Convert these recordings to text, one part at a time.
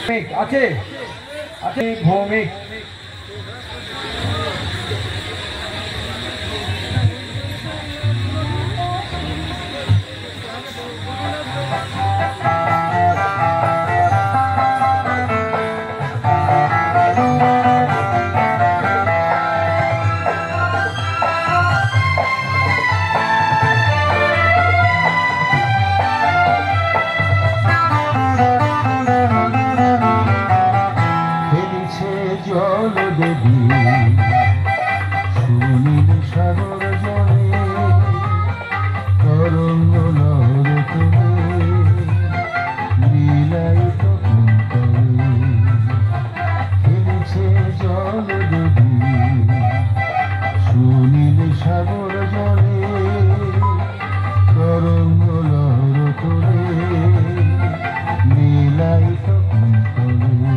আছে আছে ভৌমিক সুনীল সাগর জলে তরঙ্গ লহর তোলে লীলায়িত অন্তরে খেলেছে জল দেবী সুনীল সাগর জলে তরঙ্গ লহর তোলে লীলায়িত অন্তরে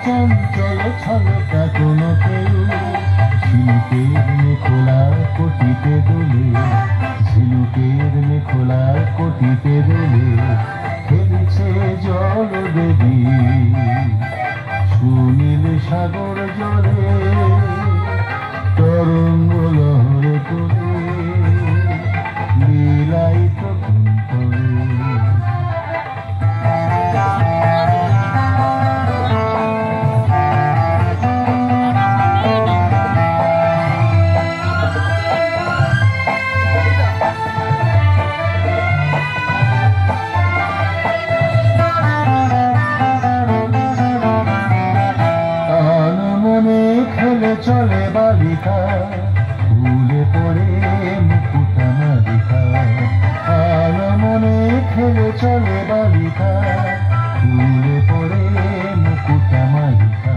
চঞ্চল ছলকা কোনো কেউ ঝিনুকের মেখোলা কোটিতে দোলে ঝিনুকের মেখোলা কোটিতে দোলে খেলছে জল দেবী সুনীল সাগর জলে তরঙ্গ লহর তোলে লীলায়িত অন্তরে চলে বালিকা ভুলে পড়ে মুকুটা মালিকা আলো মনে খেলে চলে বালিকা ভুলে পড়ে মুকুটা মালিকা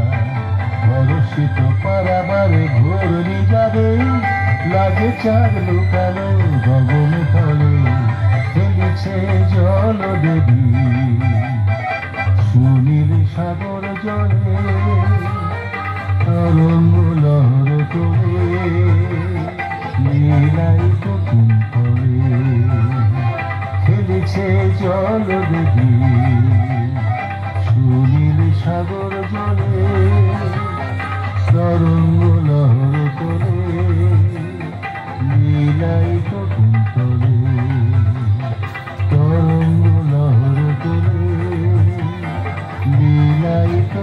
বরষিত পারাবারে ঘূর্ণি যাবে লাগে চাঁদ লুকালো গগন তলে খেলেছে জল দেবী সুনীল সাগর জলে তরঙ্গ লহর তোলে লীলায়িত অন্তরে খেলেছে জল দেবী সুনীল সাগর জলে তরঙ্গ লহর তোলে লীলায়িত অন্তরে তরঙ্গ লহর তোলে লীলায়িত